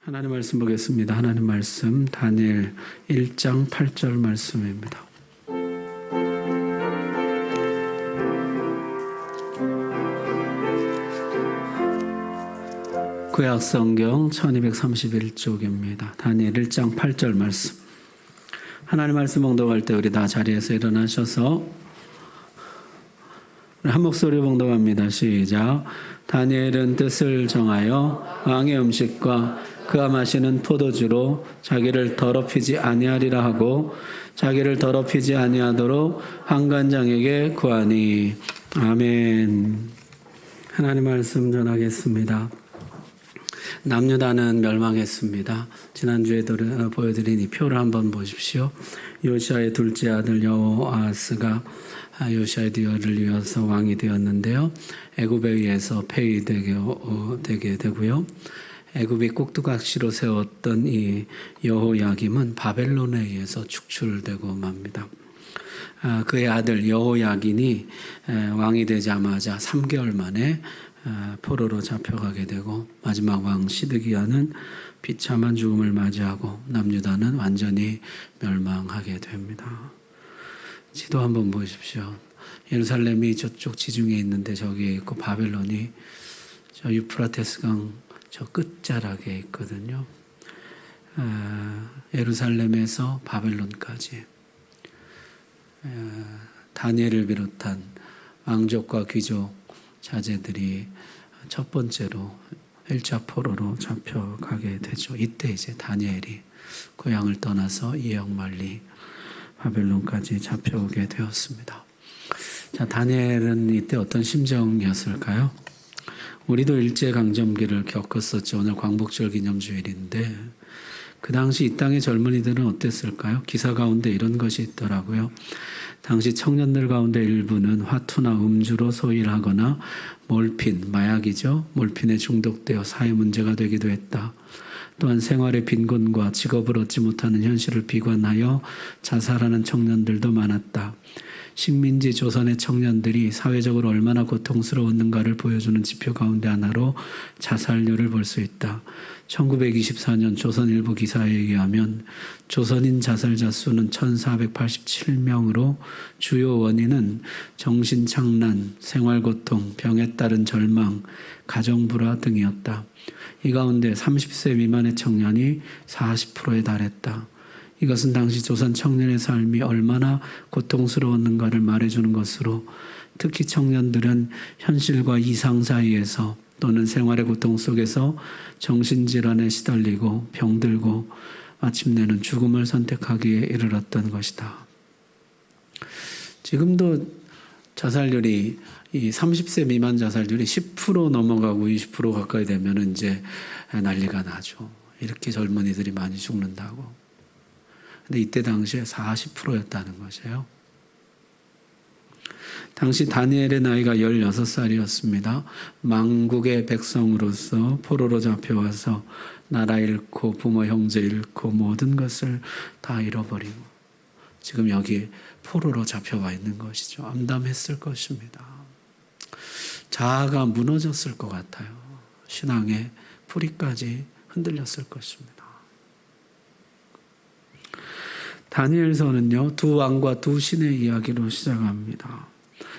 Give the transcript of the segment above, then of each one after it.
하나님 말씀 보겠습니다. 하나님 말씀 다니엘 1장 8절 말씀입니다. 구약성경 1231쪽입니다. 다니엘 1장 8절 말씀. 하나님 말씀 봉독할 때 우리 다 자리에서 일어나셔서 한 목소리 봉독합니다. 시작. 다니엘은 뜻을 정하여 왕의 음식과 그가 마시는 포도주로 자기를 더럽히지 아니하리라 하고 자기를 더럽히지 아니하도록 환관장에게 구하니. 아멘. 하나님 말씀 전하겠습니다. 남유다는 멸망했습니다. 지난주에 보여드린 이 표를 한번 보십시오. 요시아의 둘째 아들 여호아스가 요시아의 뒤를 이어서 왕이 되었는데요. 애굽에 의해서 폐위되게 되고요. 애굽이 꼭두각시로 세웠던 이 여호야김은 바벨론에 의해서 축출되고 맙니다. 그의 아들 여호야긴이 왕이 되자마자 3개월 만에 포로로 잡혀가게 되고 마지막 왕 시드기야는 비참한 죽음을 맞이하고 남유다는 완전히 멸망하게 됩니다. 지도 한번 보십시오. 예루살렘이 저쪽 지중해 있는데 저기에 있고 바벨론이 저 유프라테스강 저 끝자락에 있거든요. 예루살렘에서 바벨론까지 다니엘을 비롯한 왕족과 귀족 자제들이 첫 번째로 1차 포로로 잡혀가게 되죠. 이때 이제 다니엘이 고향을 떠나서 이역만리 바벨론까지 잡혀오게 되었습니다. 자, 다니엘은 이때 어떤 심정이었을까요? 우리도 일제강점기를 겪었었죠. 오늘 광복절 기념주일인데 그 당시 이 땅의 젊은이들은 어땠을까요? 기사 가운데 이런 것이 있더라고요. 당시 청년들 가운데 일부는 화투나 음주로 소일을 하거나 몰핀, 마약이죠. 몰핀에 중독되어 사회 문제가 되기도 했다. 또한 생활의 빈곤과 직업을 얻지 못하는 현실을 비관하여 자살하는 청년들도 많았다. 식민지 조선의 청년들이 사회적으로 얼마나 고통스러웠는가를 보여주는 지표 가운데 하나로 자살률을 볼 수 있다. 1924년 조선일보 기사에 의하면 조선인 자살자 수는 1487명으로 주요 원인은 정신착란, 생활고통, 병에 따른 절망, 가정불화 등이었다. 이 가운데 30세 미만의 청년이 40%에 달했다. 이것은 당시 조선 청년의 삶이 얼마나 고통스러웠는가를 말해주는 것으로 특히 청년들은 현실과 이상 사이에서 또는 생활의 고통 속에서 정신질환에 시달리고 병들고 마침내는 죽음을 선택하기에 이르렀던 것이다. 지금도 자살률이 이 30세 미만 자살률이 10% 넘어가고 20% 가까이 되면 이제 난리가 나죠. 이렇게 젊은이들이 많이 죽는다고. 근데 이때 당시에 40%였다는 것이에요. 당시 다니엘의 나이가 16살이었습니다. 망국의 백성으로서 포로로 잡혀와서 나라 잃고 부모 형제 잃고 모든 것을 다 잃어버리고 지금 여기 포로로 잡혀와 있는 것이죠. 암담했을 것입니다. 자아가 무너졌을 것 같아요. 신앙의 뿌리까지 흔들렸을 것입니다. 다니엘서는요, 두 왕과 두 신의 이야기로 시작합니다.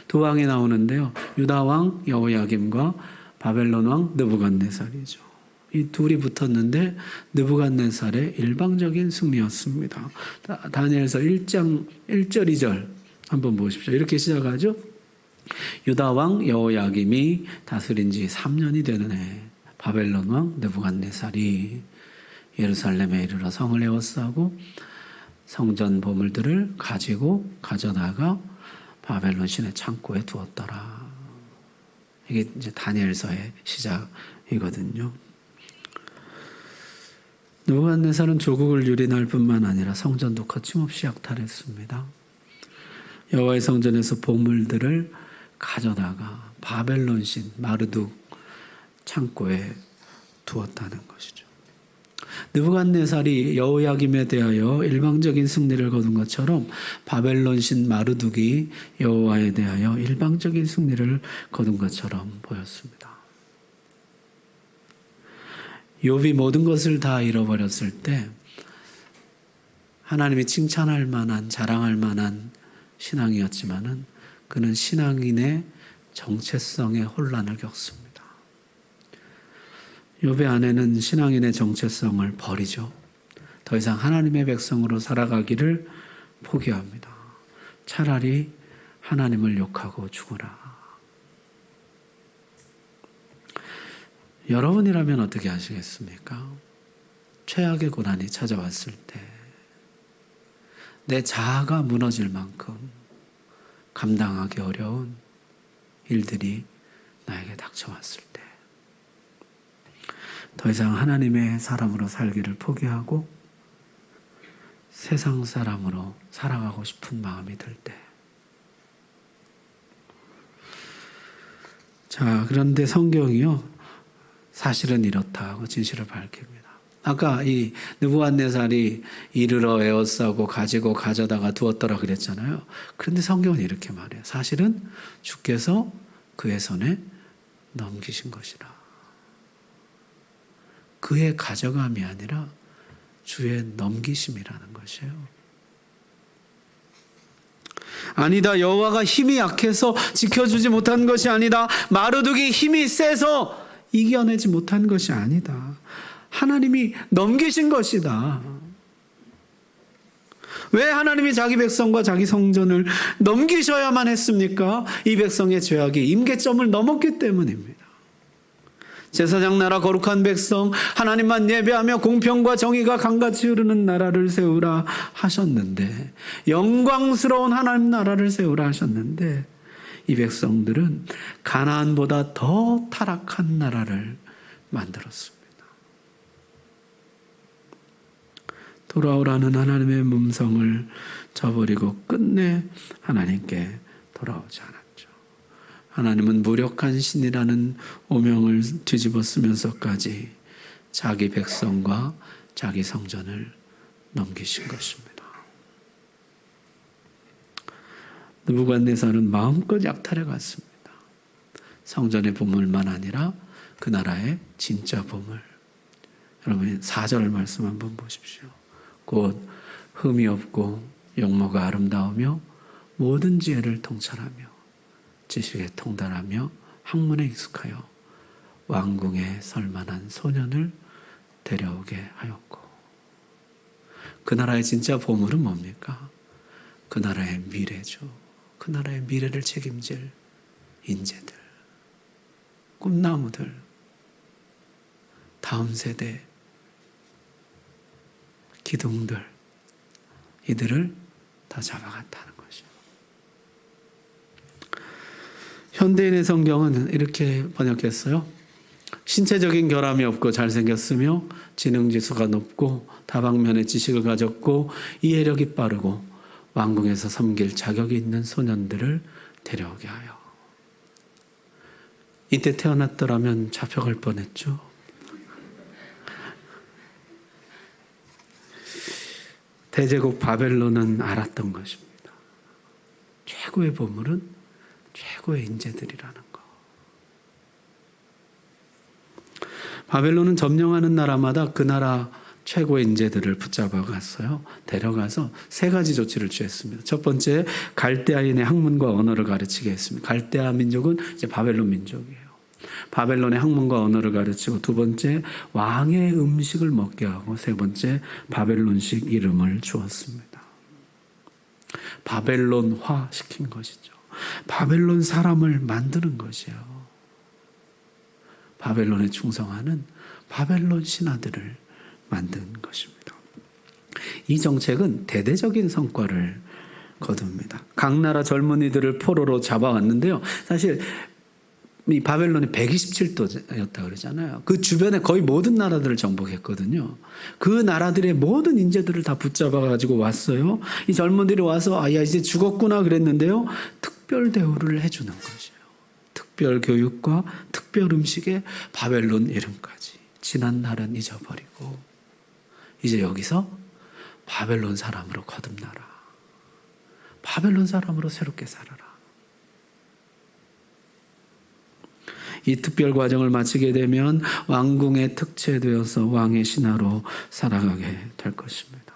두 왕이 나오는데요, 유다 왕 여호야김과 바벨론 왕 느부갓네살이죠. 이 둘이 붙었는데 느부갓네살의 일방적인 승리였습니다. 다니엘서 1장 1절 2절 한번 보십시오. 이렇게 시작하죠. 유다 왕 여호야김이 다스린 지 3년이 되는 해 바벨론 왕 느부갓네살이 예루살렘에 이르러 성을 에워싸고 성전 보물들을 가져다가 바벨론 신의 창고에 두었더라. 이게 이제 다니엘서의 시작이거든요. 느부갓네살은 조국을 유린할 뿐만 아니라 성전도 거침없이 약탈했습니다. 여호와의 성전에서 보물들을 가져다가 바벨론 신 마르둑 창고에 두었다는 것이죠. 느부갓네살이 여호야김에 대하여 일방적인 승리를 거둔 것처럼 바벨론 신 마르둑이 여호와에 대하여 일방적인 승리를 거둔 것처럼 보였습니다. 욥이 모든 것을 다 잃어버렸을 때 하나님이 칭찬할 만한, 자랑할 만한 신앙이었지만은 그는 신앙인의 정체성의 혼란을 겪습니다. 욥의 아내는 신앙인의 정체성을 버리죠. 더 이상 하나님의 백성으로 살아가기를 포기합니다. 차라리 하나님을 욕하고 죽으라. 여러분이라면 어떻게 하시겠습니까? 최악의 고난이 찾아왔을 때, 내 자아가 무너질 만큼 감당하기 어려운 일들이 나에게 닥쳐왔을 때, 더 이상 하나님의 사람으로 살기를 포기하고 세상 사람으로 살아가고 싶은 마음이 들 때, 자, 그런데 성경이요, 사실은 이렇다 하고 진실을 밝힙니다. 아까 이 느부갓네살이 이르러 에워싸고 가지고 가져다가 두었더라 그랬잖아요. 그런데 성경은 이렇게 말해요. 사실은 주께서 그의 손에 넘기신 것이라. 그의 가져감이 아니라 주의 넘기심이라는 것이에요. 아니다, 여호와가 힘이 약해서 지켜주지 못한 것이 아니다. 마르둑이 힘이 세서 이겨내지 못한 것이 아니다. 하나님이 넘기신 것이다. 왜 하나님이 자기 백성과 자기 성전을 넘기셔야만 했습니까? 이 백성의 죄악이 임계점을 넘었기 때문입니다. 제사장 나라 거룩한 백성, 하나님만 예배하며 공평과 정의가 강같이 흐르는 나라를 세우라 하셨는데, 영광스러운 하나님 나라를 세우라 하셨는데, 이 백성들은 가나안보다 더 타락한 나라를 만들었습니다. 돌아오라는 하나님의 음성을 저버리고 끝내 하나님께 돌아오지 않았죠. 하나님은 무력한 신이라는 오명을 뒤집어 쓰면서까지 자기 백성과 자기 성전을 넘기신 것입니다. 느부갓네살은 마음껏 약탈해 갔습니다. 성전의 보물만 아니라 그 나라의 진짜 보물. 여러분 4절 말씀 한번 보십시오. 곧 흠이 없고 용모가 아름다우며 모든 지혜를 통찰하며 지식에 통달하며 학문에 익숙하여 왕궁에 설만한 소년을 데려오게 하였고. 그 나라의 진짜 보물은 뭡니까? 그 나라의 미래죠. 그 나라의 미래를 책임질 인재들, 꿈나무들, 다음 세대 기둥들, 이들을 다 잡아갔다는 것이죠. 현대인의 성경은 이렇게 번역했어요. 신체적인 결함이 없고 잘생겼으며 지능지수가 높고 다방면의 지식을 가졌고 이해력이 빠르고 왕궁에서 섬길 자격이 있는 소년들을 데려오게 하여. 이때 태어났더라면 잡혀갈 뻔했죠. 대제국 바벨론은 알았던 것입니다. 최고의 보물은 최고의 인재들이라는 거. 바벨론은 점령하는 나라마다 그 나라 최고의 인재들을 붙잡아 갔어요. 데려가서 3가지 조치를 취했습니다. 첫 번째, 갈대아인의 학문과 언어를 가르치게 했습니다. 갈대아 민족은 이제 바벨론 민족이에요. 바벨론의 학문과 언어를 가르치고, 두 번째, 왕의 음식을 먹게 하고, 세 번째, 바벨론식 이름을 주었습니다. 바벨론화 시킨 것이죠. 바벨론 사람을 만드는 것이에요. 바벨론에 충성하는 바벨론 신하들을 만든 것입니다. 이 정책은 대대적인 성과를 거둡니다. 각 나라 젊은이들을 포로로 잡아왔는데요. 사실 이 바벨론이 127도였다 그러잖아요. 그 주변에 거의 모든 나라들을 정복했거든요. 그 나라들의 모든 인재들을 다 붙잡아가지고 왔어요. 이 젊은이들이 와서 야 이제 죽었구나 그랬는데요. 특별 대우를 해주는 것이에요. 특별 교육과 특별 음식에 바벨론 이름까지. 지난 날은 잊어버리고 이제 여기서 바벨론 사람으로 거듭나라. 바벨론 사람으로 새롭게 살아라. 이 특별 과정을 마치게 되면 왕궁에 특채되어서 왕의 신하로 살아가게 될 것입니다.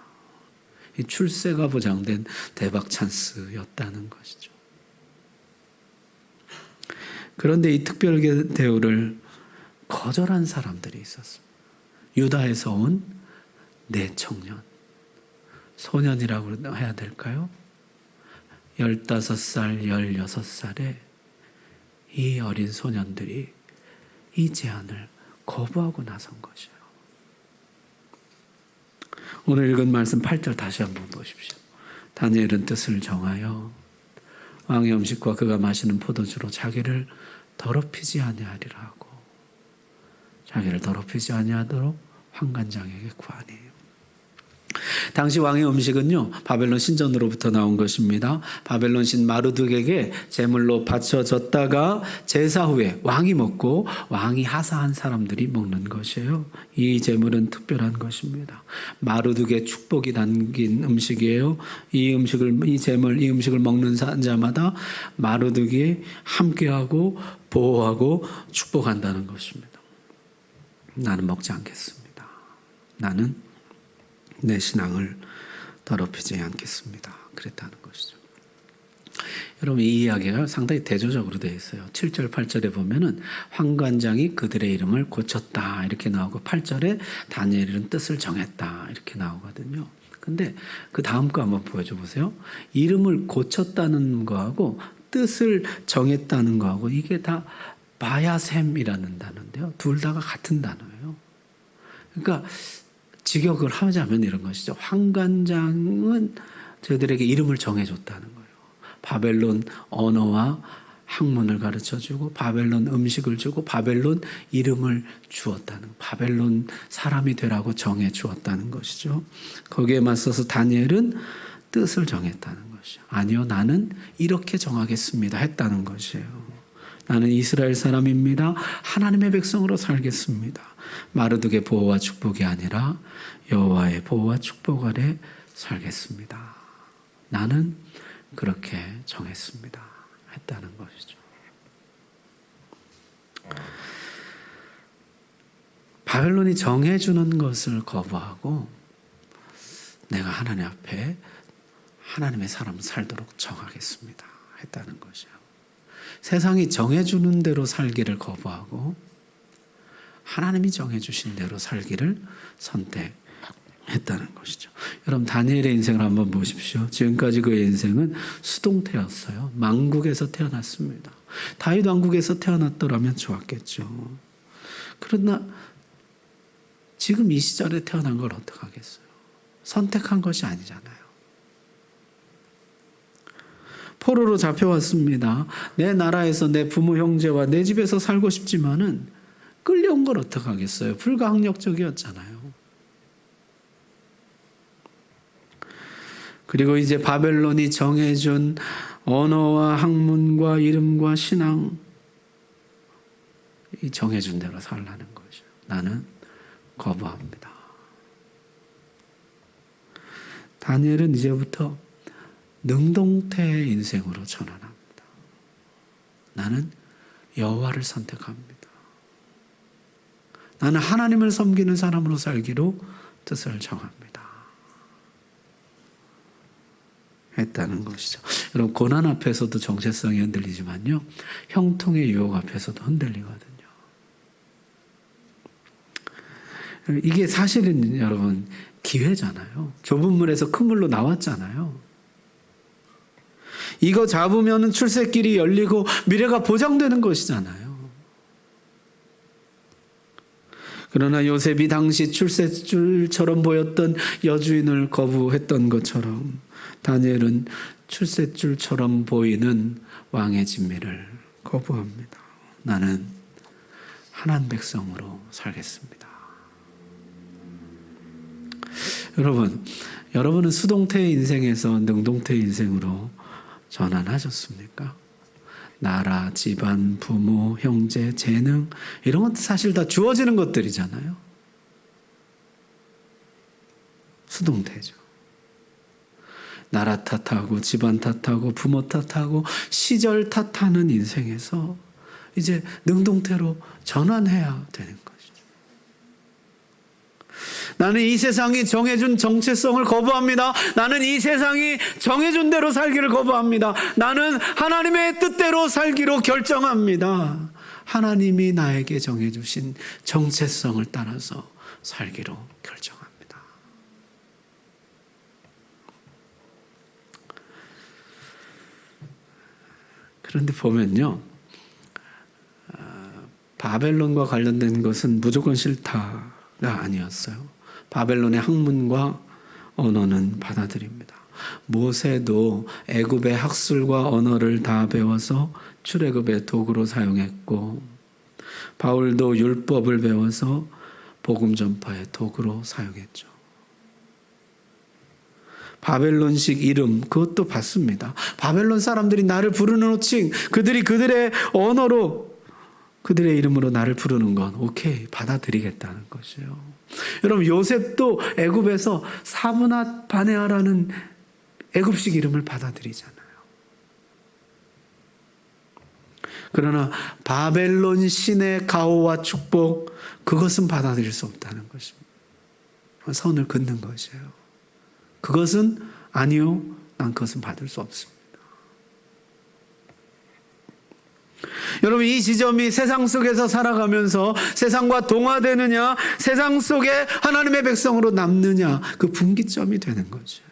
이 출세가 보장된 대박 찬스였다는 것이죠. 그런데 이 특별 대우를 거절한 사람들이 있었습니다. 유다에서 온 네 청년, 소년이라고 해야 될까요? 15살, 16살에 이 어린 소년들이 이 제안을 거부하고 나선 것이에요. 오늘 읽은 말씀 8절 다시 한번 보십시오. 다니엘은 뜻을 정하여 왕의 음식과 그가 마시는 포도주로 자기를 더럽히지 아니하리라 하고 자기를 더럽히지 아니하도록 환관장에게 구하니. 당시 왕의 음식은요, 바벨론 신전으로부터 나온 것입니다. 바벨론 신 마르둑에게 제물로 바쳐졌다가 제사 후에 왕이 먹고 왕이 하사한 사람들이 먹는 것이에요. 이 제물은 특별한 것입니다. 마르둑의 축복이 담긴 음식이에요. 이 음식을 먹는 자마다 마르둑이 함께하고 보호하고 축복한다는 것입니다. 나는 먹지 않겠습니다. 나는 내 신앙을 더럽히지 않겠습니다. 그랬다는 것이죠. 여러분, 이 이야기가 상당히 대조적으로 되어 있어요. 7절, 8절에 보면은 환관장이 그들의 이름을 고쳤다 이렇게 나오고 8절에 다니엘은 뜻을 정했다 이렇게 나오거든요. 근데 그 다음 거 한번 보여줘 보세요. 이름을 고쳤다는 거하고 뜻을 정했다는 거하고 이게 다 바야셈이라는 단어인데요. 둘 다가 같은 단어예요. 그러니까 직역을 하자면 이런 것이죠. 환관장은 저들에게 이름을 정해줬다는 거예요. 바벨론 언어와 학문을 가르쳐주고 바벨론 음식을 주고 바벨론 이름을 주었다는, 바벨론 사람이 되라고 정해주었다는 것이죠. 거기에 맞서서 다니엘은 뜻을 정했다는 것이죠. 아니요, 나는 이렇게 정하겠습니다 했다는 것이에요. 나는 이스라엘 사람입니다. 하나님의 백성으로 살겠습니다. 마르둑의 보호와 축복이 아니라 여호와의 보호와 축복 아래 살겠습니다. 나는 그렇게 정했습니다 했다는 것이죠. 바벨론이 정해주는 것을 거부하고 내가 하나님 앞에 하나님의 사람 살도록 정하겠습니다 했다는 것이요. 세상이 정해주는 대로 살기를 거부하고 하나님이 정해주신 대로 살기를 선택했다는 것이죠. 여러분, 다니엘의 인생을 한번 보십시오. 지금까지 그의 인생은 수동태였어요. 망국에서 태어났습니다. 다윗 왕국에서 태어났더라면 좋았겠죠. 그러나 지금 이 시절에 태어난 걸 어떡하겠어요? 선택한 것이 아니잖아요. 포로로 잡혀왔습니다. 내 나라에서 내 부모 형제와 내 집에서 살고 싶지만은 끌려온 걸 어떡하겠어요? 불가항력적이었잖아요. 그리고 이제 바벨론이 정해준 언어와 학문과 이름과 신앙, 이 정해준 대로 살라는 거죠. 나는 거부합니다. 다니엘은 이제부터 능동태 인생으로 전환합니다. 나는 여호와를 선택합니다. 나는 하나님을 섬기는 사람으로 살기로 뜻을 정합니다 했다는 것이죠. 여러분, 고난 앞에서도 정체성이 흔들리지만요, 형통의 유혹 앞에서도 흔들리거든요. 이게 사실은 여러분 기회잖아요. 좁은 물에서 큰 물로 나왔잖아요. 이거 잡으면 출세길이 열리고 미래가 보장되는 것이잖아요. 그러나 요셉이 당시 출세줄처럼 보였던 여주인을 거부했던 것처럼 다니엘은 출세줄처럼 보이는 왕의 진미를 거부합니다. 나는 하나님 백성으로 살겠습니다. 여러분은 수동태의 인생에서 능동태의 인생으로 전환하셨습니까? 나라, 집안, 부모, 형제, 재능, 이런 것도 사실 다 주어지는 것들이잖아요. 수동태죠. 나라 탓하고 집안 탓하고 부모 탓하고 시절 탓하는 인생에서 이제 능동태로 전환해야 되는 것이죠. 나는 이 세상이 정해준 정체성을 거부합니다. 나는 이 세상이 정해준 대로 살기를 거부합니다. 나는 하나님의 뜻대로 살기로 결정합니다. 하나님이 나에게 정해주신 정체성을 따라서 살기로 결정합니다. 그런데 보면요, 바벨론과 관련된 것은 무조건 싫다가 아니었어요. 바벨론의 학문과 언어는 받아들입니다. 모세도 애굽의 학술과 언어를 다 배워서 출애굽의 도구로 사용했고, 바울도 율법을 배워서 복음 전파의 도구로 사용했죠. 바벨론식 이름, 그것도 받습니다. 바벨론 사람들이 나를 부르는 호칭, 그들이 그들의 언어로 그들의 이름으로 나를 부르는 건 오케이, 받아들이겠다는 것이에요. 여러분, 요셉도 애굽에서 사브낫 바네아라는 애굽식 이름을 받아들이잖아요. 그러나 바벨론 신의 가호와 축복, 그것은 받아들일 수 없다는 것입니다. 선을 긋는 것이에요. 그것은 아니요, 난 그것은 받을 수 없습니다. 여러분, 이 지점이 세상 속에서 살아가면서 세상과 동화되느냐, 세상 속에 하나님의 백성으로 남느냐, 그 분기점이 되는 거죠.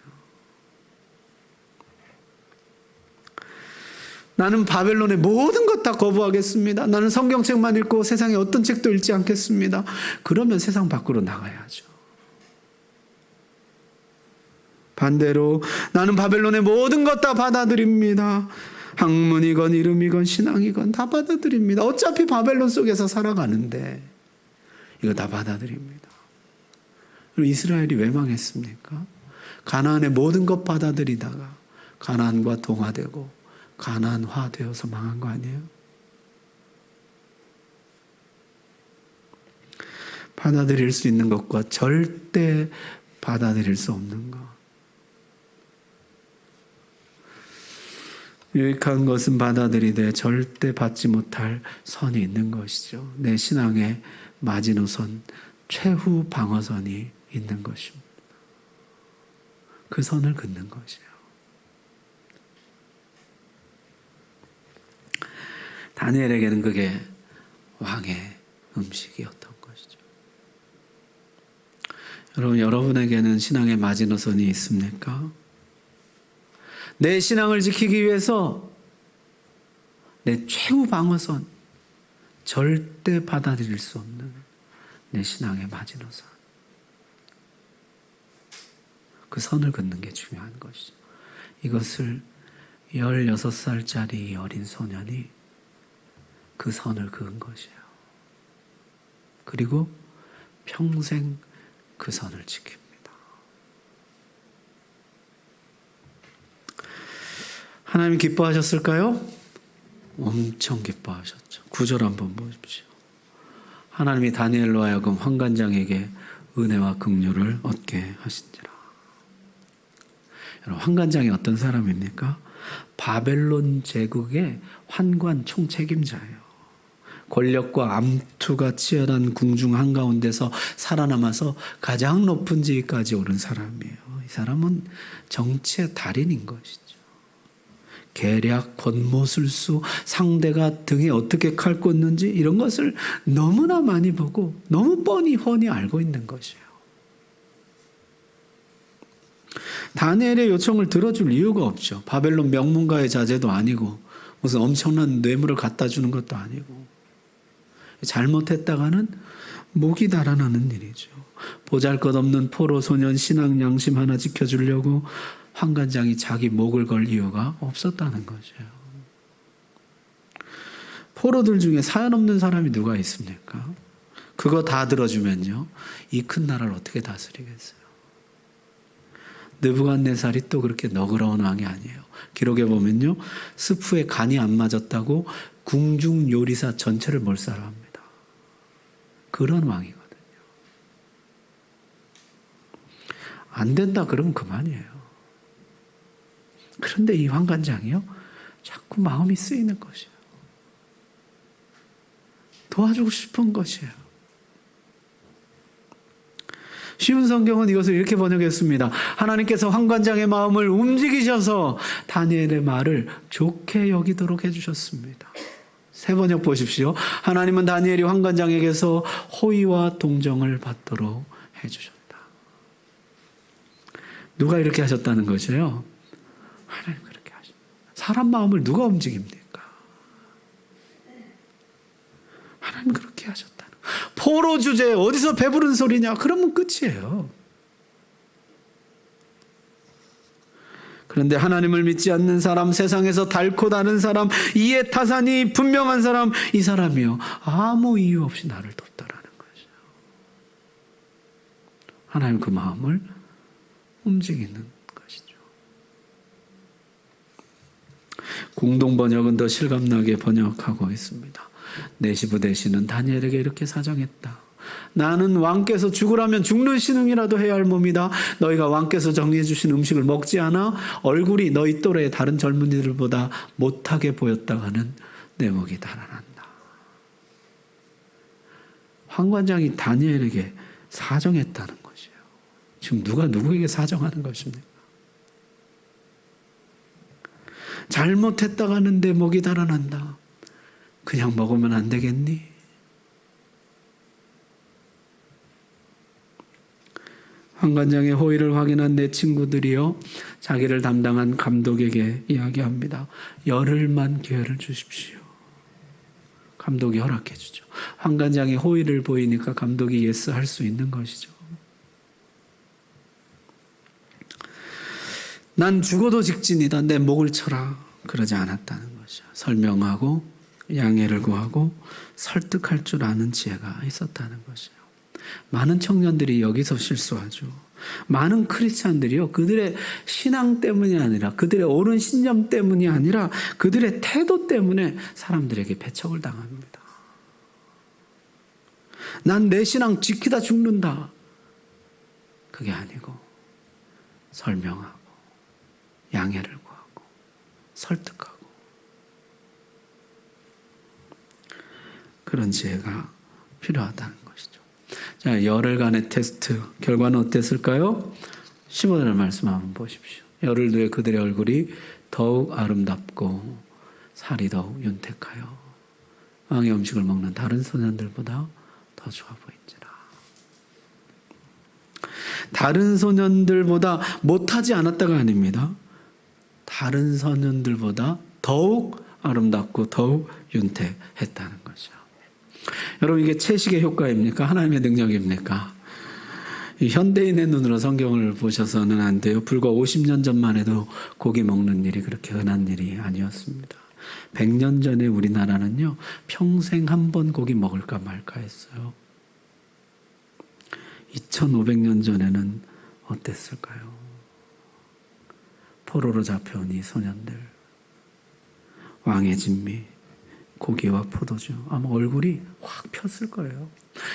나는 바벨론의 모든 것 다 거부하겠습니다. 나는 성경책만 읽고 세상에 어떤 책도 읽지 않겠습니다. 그러면 세상 밖으로 나가야죠. 반대로 나는 바벨론의 모든 것 다 받아들입니다. 학문이건 이름이건 신앙이건 다 받아들입니다. 어차피 바벨론 속에서 살아가는데 이거 다 받아들입니다. 그럼 이스라엘이 왜 망했습니까? 가나안의 모든 것 받아들이다가 가나안과 동화되고 가나안화되어서 망한 거 아니에요? 받아들일 수 있는 것과 절대 받아들일 수 없는 것. 유익한 것은 받아들이되 절대 받지 못할 선이 있는 것이죠. 내 신앙의 마지노선, 최후 방어선이 있는 것입니다. 그 선을 긋는 것이에요. 다니엘에게는 그게 왕의 음식이었던 것이죠. 여러분, 여러분에게는 신앙의 마지노선이 있습니까? 내 신앙을 지키기 위해서 내 최후 방어선, 절대 받아들일 수 없는 내 신앙의 마지노선. 그 선을 긋는 게 중요한 것이죠. 이것을 16살짜리 어린 소년이 그 선을 그은 것이에요. 그리고 평생 그 선을 지킵니다. 하나님 기뻐하셨을까요? 엄청 기뻐하셨죠. 9절 한번 보십시오. 하나님이 다니엘로 하여금 환관장에게 은혜와 긍휼을 얻게 하신지라. 여러분, 환관장이 어떤 사람입니까? 바벨론 제국의 환관 총책임자예요. 권력과 암투가 치열한 궁중 한가운데서 살아남아서 가장 높은 지위까지 오른 사람이에요. 이 사람은 정치의 달인인 것이죠. 계략, 권모술수, 상대가 등에 어떻게 칼 꽂는지 이런 것을 너무나 많이 보고 너무 뻔히 훤히 알고 있는 것이에요. 다니엘의 요청을 들어줄 이유가 없죠. 바벨론 명문가의 자제도 아니고 무슨 엄청난 뇌물을 갖다 주는 것도 아니고 잘못했다가는 목이 달아나는 일이죠. 보잘것없는 포로 소년 신앙 양심 하나 지켜주려고 환관장이 자기 목을 걸 이유가 없었다는 것이에요. 포로들 중에 사연 없는 사람이 누가 있습니까? 그거 다 들어주면요, 이 큰 나라를 어떻게 다스리겠어요? 느부갓네살이 또 그렇게 너그러운 왕이 아니에요. 기록에 보면요, 스프에 간이 안 맞았다고 궁중 요리사 전체를 몰살합니다. 그런 왕이거든요. 안 된다 그러면 그만이에요. 그런데 이 환관장이요, 자꾸 마음이 쓰이는 것이에요. 도와주고 싶은 것이에요. 쉬운 성경은 이것을 이렇게 번역했습니다. 하나님께서 환관장의 마음을 움직이셔서 다니엘의 말을 좋게 여기도록 해주셨습니다. 새 번역 보십시오. 하나님은 다니엘이 환관장에게서 호의와 동정을 받도록 해주셨다. 누가 이렇게 하셨다는 것이에요? 하나님 그렇게 하셨다. 사람 마음을 누가 움직입니까? 하나님 그렇게 하셨다. 포로 주제에 어디서 배부른 소리냐? 그러면 끝이에요. 그런데 하나님을 믿지 않는 사람, 세상에서 달고 다는 사람, 이해 타산이 분명한 사람, 이 사람이요 아무 이유 없이 나를 돕다라는 것이죠. 하나님 그 마음을 움직이는 것이죠. 공동번역은 더 실감나게 번역하고 있습니다. 네시부 대신은 다니엘에게 이렇게 사정했다. 나는 왕께서 죽으라면 죽는 신흥이라도 해야 할 몸이다. 너희가 왕께서 정리해 주신 음식을 먹지 않아 얼굴이 너희 또래의 다른 젊은이들보다 못하게 보였다가는 내 목이 달아난다. 환관장이 다니엘에게 사정했다는 것이에요. 지금 누가 누구에게 사정하는 것입니까? 잘못했다가는 내 목이 달아난다. 그냥 먹으면 안 되겠니? 환관장의 호의를 확인한 내 친구들이요 자기를 담당한 감독에게 이야기합니다. 열흘만 기회를 주십시오. 감독이 허락해 주죠. 환관장의 호의를 보이니까 감독이 예스 할 수 있는 것이죠. 난 죽어도 직진이다. 내 목을 쳐라. 그러지 않았다는 것이죠. 설명하고 양해를 구하고 설득할 줄 아는 지혜가 있었다는 것이에요. 많은 청년들이 여기서 실수하죠. 많은 크리스찬들이요 그들의 신앙 때문이 아니라 그들의 옳은 신념 때문이 아니라 그들의 태도 때문에 사람들에게 배척을 당합니다. 난 내 신앙 지키다 죽는다. 그게 아니고 설명하고 양해를 구하고 설득하고 그런 지혜가 필요하다는 것이죠. 자, 열흘간의 테스트 결과는 어땠을까요? 15절의 말씀 한번 보십시오. 열흘 뒤에 그들의 얼굴이 더욱 아름답고 살이 더욱 윤택하여 왕의 음식을 먹는 다른 소년들보다 더 좋아 보인지라. 다른 소년들보다 못하지 않았다가 아닙니다. 다른 소년들보다 더욱 아름답고 더욱 윤택했다는 거죠. 여러분 이게 채식의 효과입니까? 하나님의 능력입니까? 현대인의 눈으로 성경을 보셔서는 안 돼요. 불과 50년 전만 해도 고기 먹는 일이 그렇게 흔한 일이 아니었습니다. 100년 전에 우리나라는요 평생 한 번 고기 먹을까 말까 했어요. 2500년 전에는 어땠을까요? 포로로 잡혀온 이 소년들, 왕의 진미, 고기와 포도주, 아마 얼굴이 확 폈을 거예요.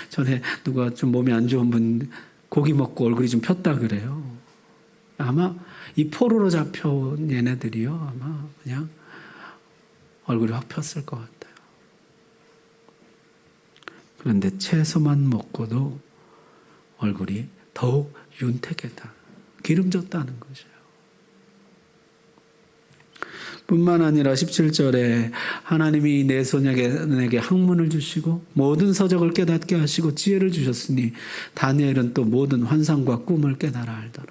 전에 누가 좀 몸이 안 좋은 분 고기 먹고 얼굴이 좀 폈다 그래요. 아마 이 포로로 잡혀온 얘네들이요 아마 그냥 얼굴이 확 폈을 것 같아요. 그런데 채소만 먹고도 얼굴이 더욱 윤택했다. 기름졌다는 것이에요. 뿐만 아니라 17절에 하나님이 내 소년에게 학문을 주시고 모든 서적을 깨닫게 하시고 지혜를 주셨으니 다니엘은 또 모든 환상과 꿈을 깨달아 알더라.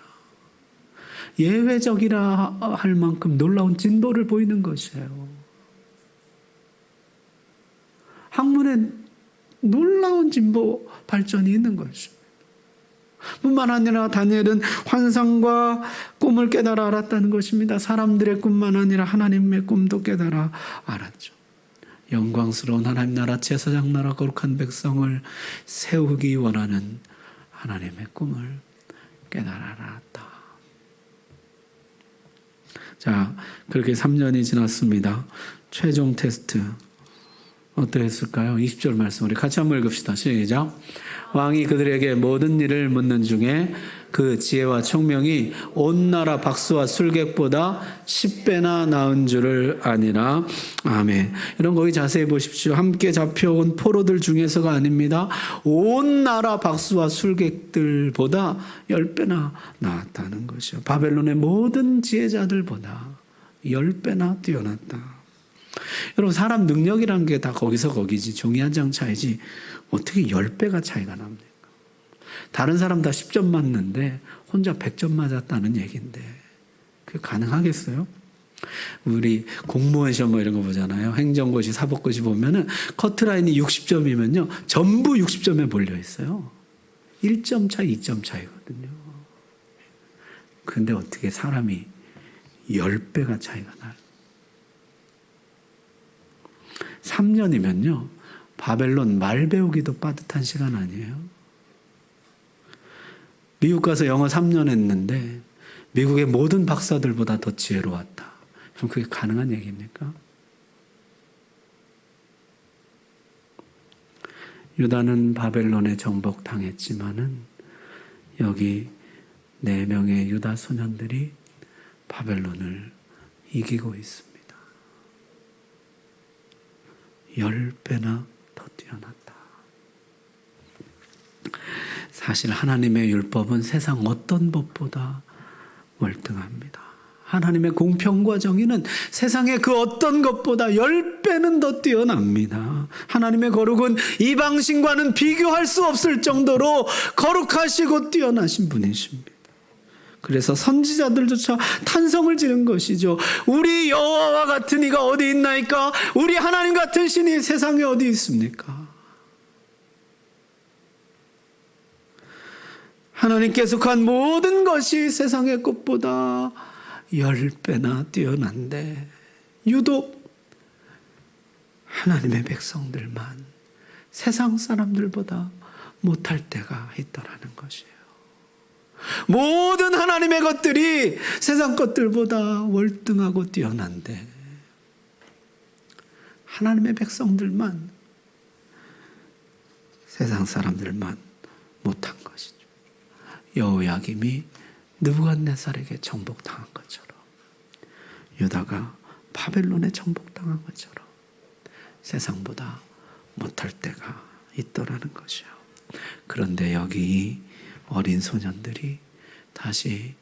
예외적이라 할 만큼 놀라운 진보를 보이는 것이에요. 학문에 놀라운 진보 발전이 있는 것입니다. 뿐만 아니라 다니엘은 환상과 꿈을 깨달아 알았다는 것입니다. 사람들의 꿈만 아니라 하나님의 꿈도 깨달아 알았죠. 영광스러운 하나님 나라, 제사장 나라, 거룩한 백성을 세우기 원하는 하나님의 꿈을 깨달아 알았다. 자, 그렇게 3년이 지났습니다. 최종 테스트 어떠했을까요? 20절 말씀 우리 같이 한번 읽읍시다. 시작. 왕이 그들에게 모든 일을 묻는 중에 그 지혜와 총명이 온 나라 박수와 술객보다 10배나 나은 줄을 아니라. 아멘. 이런 거기 자세히 보십시오. 함께 잡혀온 포로들 중에서가 아닙니다. 온 나라 박수와 술객들보다 10배나 나았다는 것이요. 바벨론의 모든 지혜자들보다 10배나 뛰어났다. 여러분, 사람 능력이란 게 다 거기서 거기지, 종이 한 장 차이지 어떻게 10배가 차이가 납니까? 다른 사람 다 10점 맞는데 혼자 100점 맞았다는 얘기인데 그게 가능하겠어요? 우리 공무원 시험 뭐 이런 거 보잖아요. 행정고시, 사법고시 보면은 커트라인이 60점이면요 전부 60점에 몰려 있어요. 1점 차이, 2점 차이거든요. 근데 어떻게 사람이 10배가 차이가 나요? 3년이면요 바벨론 말 배우기도 빠듯한 시간 아니에요? 미국 가서 영어 3년 했는데 미국의 모든 박사들보다 더 지혜로웠다. 그럼 그게 가능한 얘기입니까? 유다는 바벨론에 정복당했지만은 여기 4명의 유다 소년들이 바벨론을 이기고 있습니다. 10배나 더 뛰어났다. 사실 하나님의 율법은 세상 어떤 법보다 월등합니다. 하나님의 공평과 정의는 세상의 그 어떤 것보다 10배는 더 뛰어납니다. 하나님의 거룩은 이방신과는 비교할 수 없을 정도로 거룩하시고 뛰어나신 분이십니다. 그래서 선지자들조차 탄성을 지른 것이죠. 우리 여호와와 같은 이가 어디 있나이까? 우리 하나님 같은 신이 세상에 어디 있습니까? 하나님께서 한 모든 것이 세상의 것보다 10배나 뛰어난데 유독 하나님의 백성들만 세상 사람들보다 못할 때가 있더라는 것이에요. 모든 하나님의 것들이 세상 것들보다 월등하고 뛰어난데 하나님의 백성들만, 세상 사람들만 못한 것이죠. 여호야김이 느부갓네살에게 정복당한 것처럼, 유다가 바벨론에 정복당한 것처럼 세상보다 못할 때가 있더라는 것이요. 그런데 여기 어린 소년들이 다시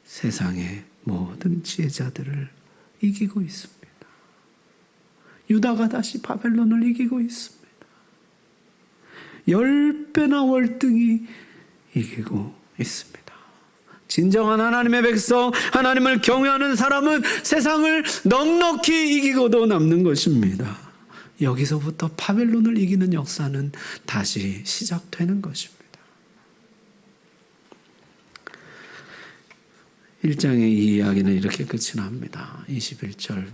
세상의 모든 지혜자들을 이기고 있습니다. 유다가 다시 바벨론을 이기고 있습니다. 10배나 월등히 이기고 있습니다. 진정한 하나님의 백성, 하나님을 경외하는 사람은 세상을 넉넉히 이기고도 남는 것입니다. 여기서부터 바벨론을 이기는 역사는 다시 시작되는 것입니다. 1장의 이 이야기는 이렇게 끝이 납니다. 21절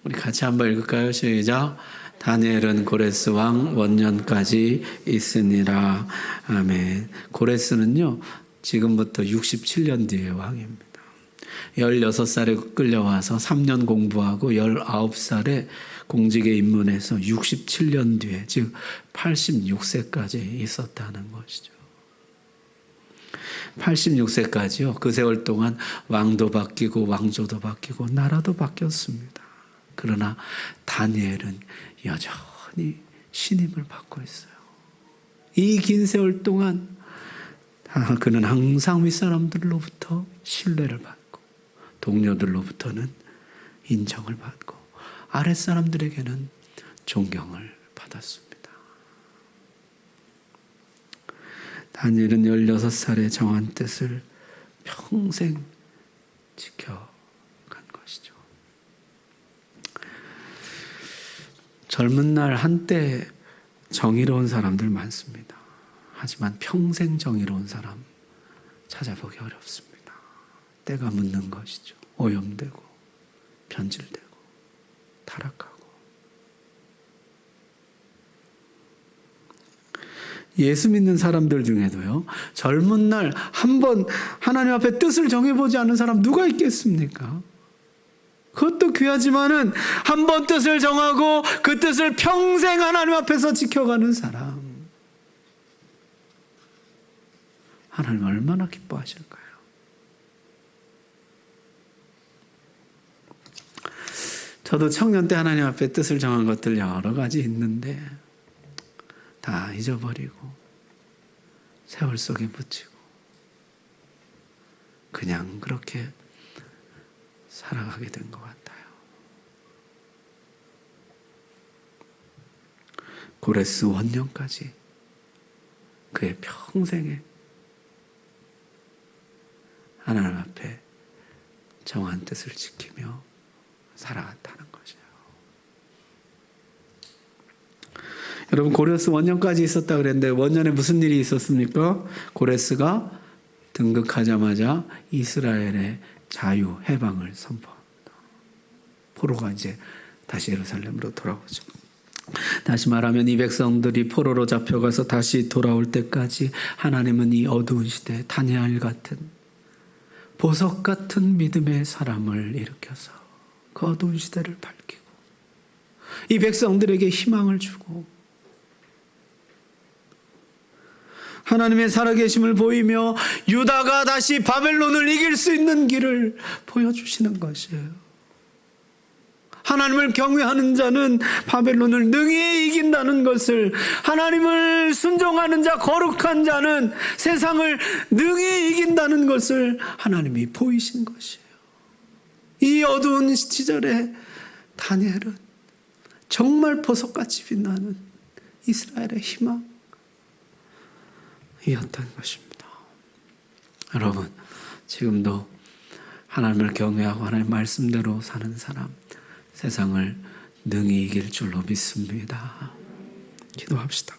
우리 같이 한번 읽을까요? 시작. 다니엘은 고레스 왕 원년까지 있으니라. 아멘. 고레스는요 지금부터 67년 뒤의 왕입니다. 16살에 끌려와서 3년 공부하고 19살에 공직에 입문해서 67년 뒤에, 즉 86세까지 있었다는 것이죠. 86세까지요. 그 세월 동안 왕도 바뀌고 왕조도 바뀌고 나라도 바뀌었습니다. 그러나 다니엘은 여전히 신임을 받고 있어요. 이 긴 세월 동안 그는 항상 윗사람들로부터 신뢰를 받고 동료들로부터는 인정을 받고 아랫사람들에게는 존경을 받았습니다. 다니엘은 16살의 정한 뜻을 평생 지켜간 것이죠. 젊은 날 한때 정의로운 사람들 많습니다. 하지만 평생 정의로운 사람 찾아보기 어렵습니다. 때가 묻는 것이죠. 오염되고 변질되고 타락하고. 예수 믿는 사람들 중에도요, 젊은 날 한번 하나님 앞에 뜻을 정해보지 않은 사람 누가 있겠습니까? 그것도 귀하지만은 한 번 뜻을 정하고 그 뜻을 평생 하나님 앞에서 지켜가는 사람. 하나님 얼마나 기뻐하실까요? 저도 청년 때 하나님 앞에 뜻을 정한 것들 여러 가지 있는데 다 잊어버리고 세월 속에 묻히고 그냥 그렇게 살아가게 된 것 같아요. 고레스 원년까지 그의 평생에 하나님 앞에 정한 뜻을 지키며 살아갔다는 것이에요. 여러분, 고레스 원년까지 있었다 그랬는데 원년에 무슨 일이 있었습니까? 고레스가 등극하자마자 이스라엘의 자유, 해방을 선포합니다. 포로가 이제 다시 예루살렘으로 돌아오죠. 다시 말하면 이 백성들이 포로로 잡혀가서 다시 돌아올 때까지 하나님은 이 어두운 시대에 다니엘 같은 보석 같은 믿음의 사람을 일으켜서 그 어두운 시대를 밝히고 이 백성들에게 희망을 주고 하나님의 살아계심을 보이며 유다가 다시 바벨론을 이길 수 있는 길을 보여주시는 것이에요. 하나님을 경외하는 자는 바벨론을 능히 이긴다는 것을, 하나님을 순종하는 자, 거룩한 자는 세상을 능히 이긴다는 것을 하나님이 보이신 것이에요. 이 어두운 시절에 다니엘은 정말 보석같이 빛나는 이스라엘의 희망이었던 것입니다. 여러분, 지금도 하나님을 경외하고 하나님 말씀대로 사는 사람, 세상을 능히 이길 줄로 믿습니다. 기도합시다.